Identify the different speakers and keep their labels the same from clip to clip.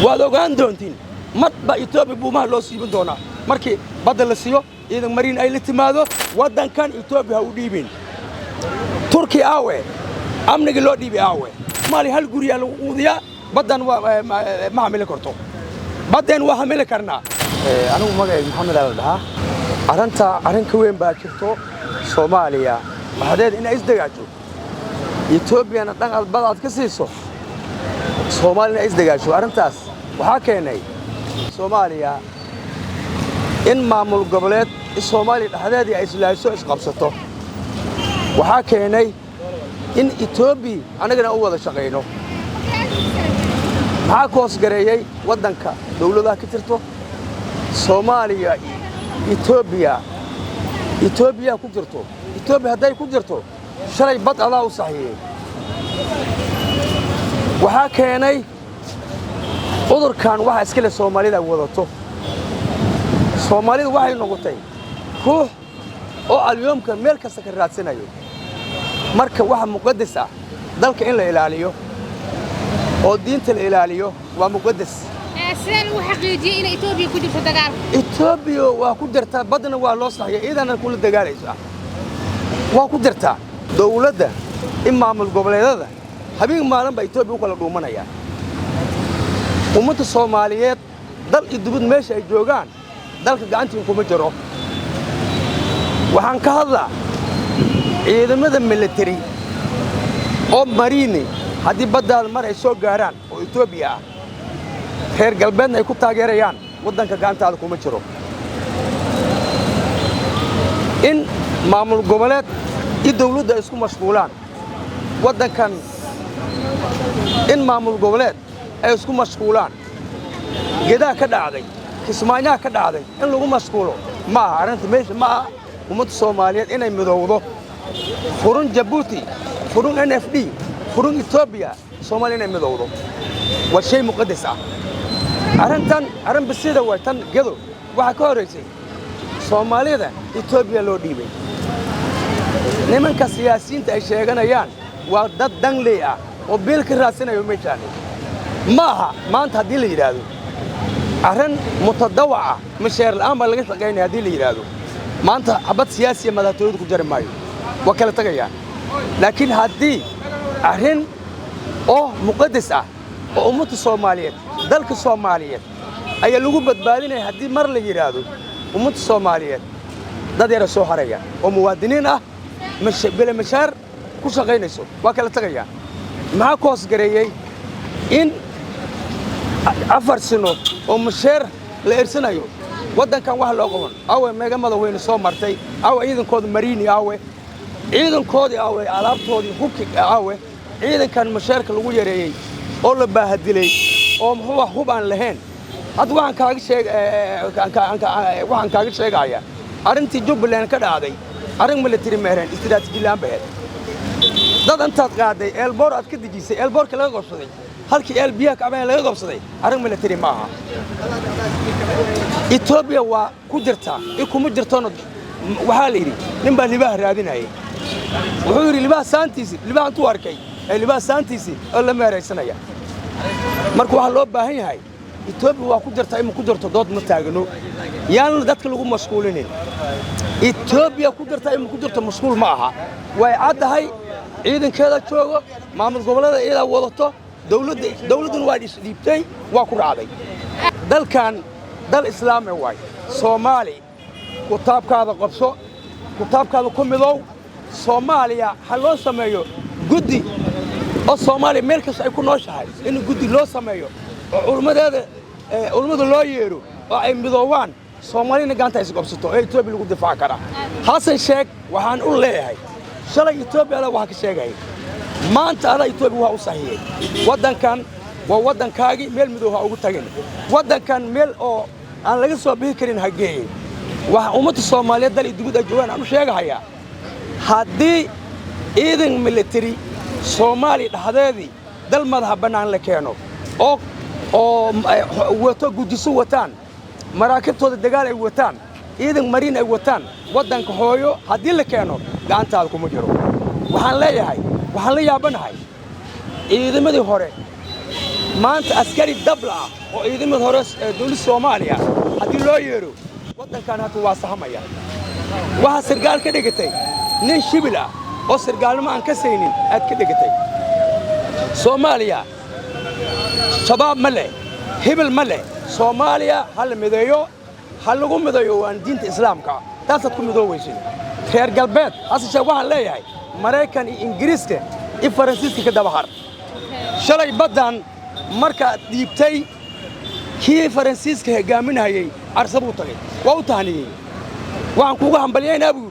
Speaker 1: وادوغان دونتين مطبع إثيوبيا بوما لو سيبن دونا مركي بدل السيو إذا مرين أي لتمادو ودان كان إثيوبيا وديبين تركي آوي أمنك لو ديبي آوي مالي هالقرية الوضيا بدن ما عمل كرتو بدن وعمل كرنا أنا ومجا محمد الله أرنت وين باكرتو سوماليا بعدين إن إزدجاجو إثيوبيا نتنقل البلد كسيسو سوماليا إزدجاجو أرنتاس وحكيني سوماليا إن معمول قبلات الصومالي هذا إسلاسو إسقابسته وحكيني إن إثيوبيا أنا جنا أول شقينه معكوس جريء ودنك دولة كترته سوماليا إثيوبيا كجرته إثيوبيا هداي كجرته شري بط الله صحيح وحكيني أذر كان واحد إسكال الصومالي ده وضعته الصومالي ده واحد نقطتين هو أو اليوم كان ملك سكرات سنة يوم مركب واحد مقدسة ذلك إلا إلاليو أو دين الإلاليو ومقدس
Speaker 2: سيدان وحقيقي إن إثيوبيا كجرت دجال
Speaker 1: إثيوبيا وكجرتها بدنا والله إذا أنا كل دجال إيش وكجرتها دولة إما من قبل هذا حبيب ما لهم بإثيوبيا وكل دومنا يعني ومت الصوماليات دل يدبون ماشي الجوجان دل كجانتهم كم جرو وحن كهذا إذا ماذا ميلتري أو ماريني هذه بدل مرة يسوق جاران وإثيوبيا خير قلبنا يكون تاجريان ودن كجانت على كم جرو إن معمول قبلات الدولة ده يسكون مشغولان ودن كان إن معمول قبلات يسكون مشغولان جدا كده عادي كسمعنا كده عادي إن لو مشغولو ما عرفت ماشي ما ومت الصوماليات إن يمدودو فرن جيبوتي فرن NFD فرن إثيوبيا الصوماليين يمدودو والشيء مقدس عرفت بسيطة وتن جدو وحكوريسي الصوماليين إثيوبيا لو ديبي نمن كسياسيين تأشيغنا يان وضد دنليا وبيلك راسنا يومي جاني ما أنت هدي اللي يرادو أرن متدوعة مشير الآن بلغت لقيني هدي اللي يرادو ما أنت حبت سياسية ماذا تريد كجرم مايو وكلا تغيان لكن هدي أرن مقدسة وأمة الصوماليات دلك الصوماليات أي لغو بدبالين هدي مر اللي يرادو أمة الصوماليات ده دير السوحرية وموادنين مش بلا مشار كوشا غينيسو وكلا تغيان مع كوس جريي إن أفر سنو ومشير لإرسنايو ودن كان واحد لقمن أو ميجا ماذا وين صوم مرتي أو إذن كود مريني أو إذن كود أو علاب كودي هوكي أو إذن كان مشير كلوجي رأي أول بهدلي هو عن لهن هذا واحد كاغي شيء واحد كاغي شيء عيا أرنتي جوب لين كذا عادي أرن ملتري مهرن استراتيجي لام بهد ده أنت قاعد البور أكيد جيسي البور كلا قصدي halkii elbiyak ama laga qabsaday arrin military maaha Ethiopia waa ku jirtaa kuma jirtano waxa la yiri nin baa libaax raadinayay wuxuu yiri libaax saantiisi libaax intuu arkay libaax saantiisi oo la meeraysanaya marka waxa loo baahan yahay Ethiopia waa ku jirtaa in ku jirto dood ma taagano yaan dadka lagu mashquulinin Ethiopia ku jirtaa in ku jirto mashquul ma aha way cadahay ciidankeeda joogo maamul gobolada iyada wadato دولة وادي سليبتي وأكون عادي دل كان دل إسلامي واي صومالي كتاب كذا قبصو كتاب كذا كم ذو صوماليا حلو سمايو جدي الصومالي مركز يكون نشهد إنه جدي لو سمايو علماء الله يرو وعم بذوان صومالي نجانت إيش قبصتو إيه توبي اللي قد دفاع كره حسن شيك وهنقول ليه هاي شلون توبي على واحد شيك هاي ما أنت على إثيوبيا هو صحيح ودن كان وودن كاجي ميل مدوها أو تاجين ودن كان ميل أو أنا لقيت صوب بيكرين هجيه وأمة الصومالية ده اللي يدقوا الجوان أنا شيء هيا هدي إذن ميلتري صومالي هذا ده المذهب بنان لكانوا أو وتو جودسو وتان مراكب تود الدجال وتان إذن مارين وتان ودن كهويو هدي لكانوا قانت هذا مجرو وحن لا يهاي waxaan la yaabanahay ciidamadii hore maanta askari dabla ah oo ciidamada hore dawladda Soomaaliya hadii loo yeero wadankan hata waa sahamaya waxa sargaal ka dhigatay nin shibil ah oo sargaalnimo aan ka saynin aad ka dhigatay Soomaaliya shabaab ma leh hebel ma leh Soomaaliya hal midayo hal lagu midayo waan diinta islaamka taasad ku midoowaysin reer galbeed asasha waxaan leeyahay Mareykan iyo Ingiriiska iyo Faransiiska ka daba har shalay badan marka diibtay kii Faransiiska hogaaminayay arsabu tagay waa u tahniyay waxaan kugu hambalyeynaa buu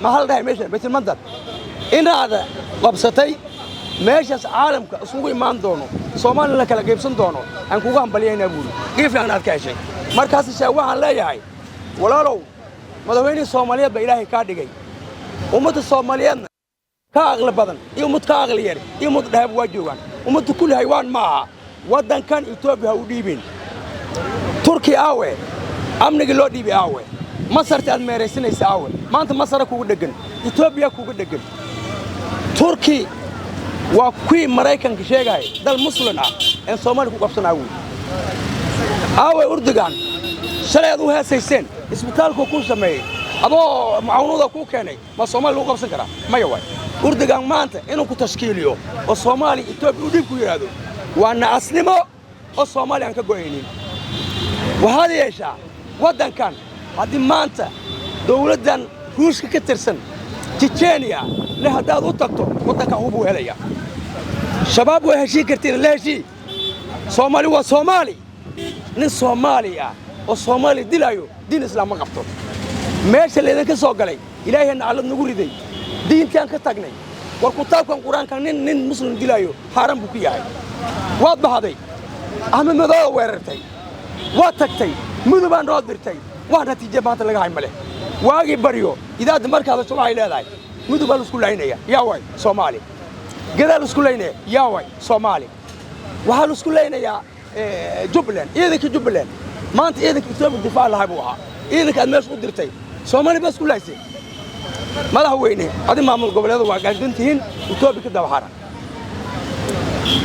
Speaker 1: ma hal dhahay meesha beesha mandad inaada qabsatay meeshaas caalamka isugu imaan doono Soomaaliya la kala qaybsan doono aan kugu hambalyeynaa buu qiifan aad ka heshay markaas waxaan leeyahay walaalow madaxweynaha Soomaaliyeed ba Ilaahay ka dhigay ummadda Soomaaliyeed ka aqal badan iyo ummad ka aqal yar iyo ummad dhahab waa joogan ummadda kulli haywaan ma aha wadankan Itoobiya u dhiibin Turkiya aawe amniga loo dhiibi aawe Masar aad meeraysanaysa aawe maanta Masar kugu dhagan Itoobiya kugu dhagan Turkiya waa kuwii Mareykanka sheegay dal muslim ah in Soomaaliya ku qabsanaayo aawe Urdugan shalay u heesayseen isbitaalku ku sameeyay adoo macaawinada ku keenay ma Soomaaliya lagu qabsan karaa maya way Urdugan maanta inuu ku tashkiiliyo oo Soomaaliya Itoobiya u dhiib ku yiraahdo waa naasnimo oo Soomaaliya aan ka go'aynin waxa yeeshaa wadankan hadii maanta dawladdan Ruushka ka tirsan Chechnya la hadaad u tagto wadanka uu buu helaya shabaab way heshii kartiin la heshii Soomaali waa Soomaali nin Soomaaliya oo Soomaali dilayo diin islaam ma qabto meesha leedan ka soo galay Ilaahayna caalad nagu riday diintan ka tagnay war kitaabkan Quraanka nin muslim dilayo haram buu ku yahay waad bahaday Ahmed Madow weerartay waa tagtay mudubaan rood dirtay waa natiijo maanta laga hay male waagi bariyo idaad markaad soo waxay leedahay mudubaan isku laynaya yaa way Soomaali gadaal isku laynaya yaa way Soomaali waxa la isku laynaya Jubbaland ciidanka Jubbaland maanta ciidanka Itoobiya difaac lahaa buu ahaa ciidanka aad meesha u dirtay Soomaali bas ku laysay madaxweyne adi maamul goboleedu waa gaashantihiin Itoobiya ka daba hara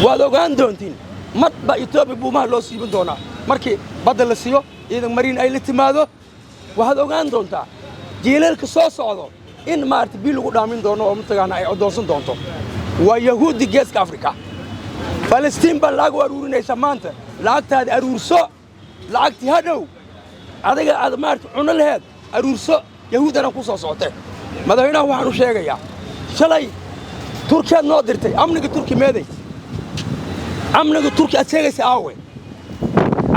Speaker 1: waad ogaan doontiin madba Itoobiya buumaha loo siibin doonaa markii badda la siiyo ciidan mariin ay la timaado waxaad ogaan doontaa jiilalka soo socdo in maarta bil lagu dhaamin doono oo mutagaana ay adoonsan doonto waa Yahuudi geeska Afrika Palestine baa lagu aruurinaysa maanta lacagtaada aruurso lacagti hadhow adiga aad maarta cunno lahayd aruurso Yahuudana ku soo socotay madaxweynaha waxaan u sheegayaa shalay Turkiya noo dirtay amniga Turkiya meeday amniga Turkiya sheegaysa aawe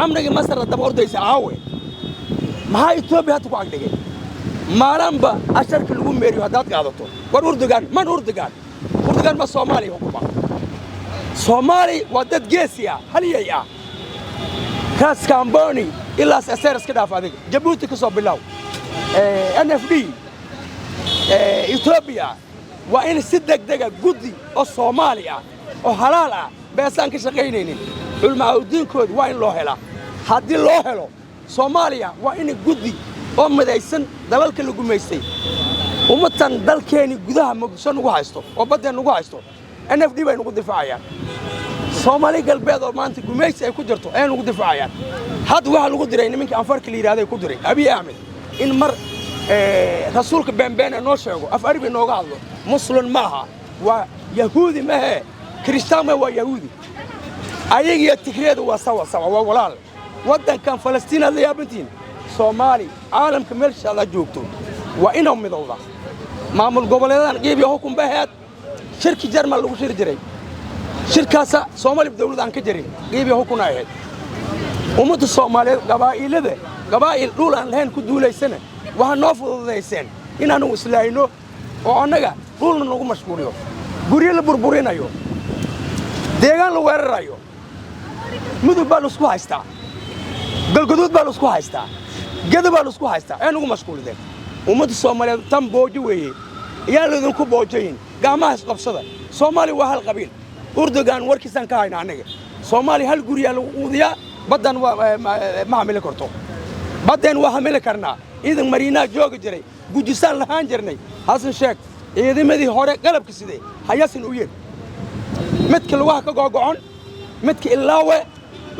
Speaker 1: amniga Masar daba ordaysa aawe maxaa Itoobiya hada ku agdhigay maalanba asharka lagu meeriyo hadaad qaadato war Urdugan ma Soomaaliya hukuma Soomaali waa dad geesiya haliyay ah kaas Kamboni ilaa SSRS ka dhaaf adiga Djibouti ka soo bilaw NFD Itoobiya waa in si degdeg ah gudi oo Soomaaliya oo halaal ah beesan ka shaqeynaynin culmaa diinkooda waa in loo helaa hadii loo helo Soomaaliya waa in gudi oo midaysan dalalka lagu meystay ummatan dalkeeni gudaha Muqdisho ugu haysto oo badda ugu haysto NFD bay ugu difaacayaan Soomaali galbeed oo maanta gumaysi ay ku jirto ay ugu difaacayaan had waxa lagu diray nimanka anfarka la yiraahday ku diray Abiy Ahmed in mar rasuulka beenbeen noo sheego af Arabi nooga hadlo muslim maaha waa Yahuudi maaha Kristaan waa Yahuudi ayaga tikreedu waa sawa waa walaal wadankan Falastiin la yaabantiin Soomaali caalamka meel shaqada joogto waa inuu midowda maamul goboleedan qiibiyo hukum baheed shirki Jarmal lagu shir jiray shirkaasa Soomaali dawladda ka jirin qiibiyo hukum aheed ummadda Soomaaliyeed qabaa'il dhul aan lahayn ku duuleysana waxa noo fududeyseen inaanu islaayno oo anaga dhulna nagu mashquuliyo guriga la burburinayo deegaan la weerarayo mudug baa la isku haystaa galgaduud baa la isku haystaa gada baa la isku haystaa ee nagu mashquulideen ummadda Soomaaliyeed tan boojo weeye ayaa la idinku boojayn gacmaha isqabsada Soomaali waa hal qabiil Urdugan warkiisan ka hayna anaga Soomaali hal guriga lagu quudiyaa badan ma hamili karto badan waa hamili karnaa idan mariina jooga jiray gudisaan lahaan jirnay Hasan Sheekh ciidamadii hore qalabka sidee hayasin u yeer midka lagu ka go'on midka ilaawe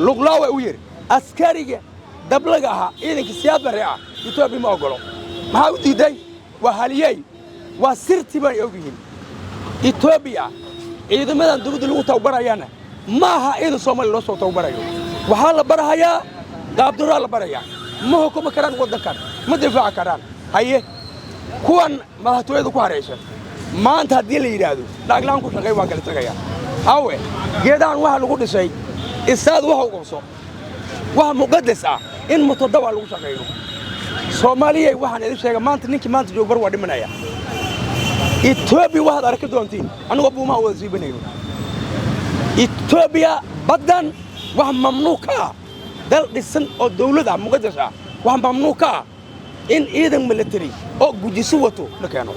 Speaker 1: luglaawe u yiri askariga dablaga ahaa ciidanka siyaad bare ah Itoobiya ma ogolo maxaa u diiday waa haliyay waa sirti baan ogyihiin Itoobiya ciidamadan dawladda lagu tababarayana ma aha ciidan Soomaali loo soo tababarayo waxaa la barahayaa qaabdaro la barayaa ma hukuma karaan wadankan ma difaac karaan haye kuwan madaxtooyada ku hareysan maanta haddii la yiraahdo dhaaglaan ku shaqay waa kala tagaya awe geedaan waxa lagu dhisay isaad waxa u qabso waxa muqaddas ah in mutadawa lagu shaqeeyo Soomaaliya waxaan idin sheegay maanta ninkii maanta joog bar waa dhimanaya Itoobiya waxaad arki doontiin anigu buuma wada siibanayno Itoobiya badan wax mamnuuc ah dal dhisan oo dawladda muqaddas ah wax mamnuuc ah in ciidan military oo gujiso wato la keeno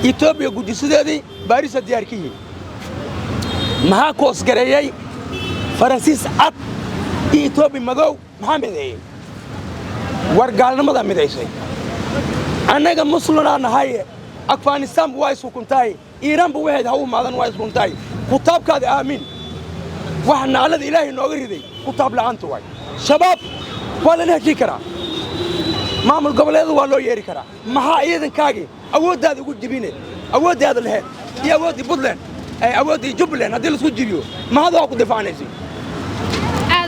Speaker 1: Itoobiya gujisadeedii baarisa diyaar ka yihiin maxaa koos gareeyay Faransiis cad Itoobiya madow maxaa mideeyay wargaalnimada mideysay anaga muslimaan nahay Afghanistan waa isku kuntaay Iran buu waxay hawo maadan waa isku kuntaay kutaabkaada aamin waxna alad ilaahi nooga riday kutaab la'aanta way shabaab wala leeyahay kara maamul goboleed waa loo yeeri karaa maxaa ciidankaagi awooddaada ugu jibine awooddaada lahayd iyo awoodii Puntland ay awoodii Jubaland hadii la isku jibiyo ma hada ku difaacanaysi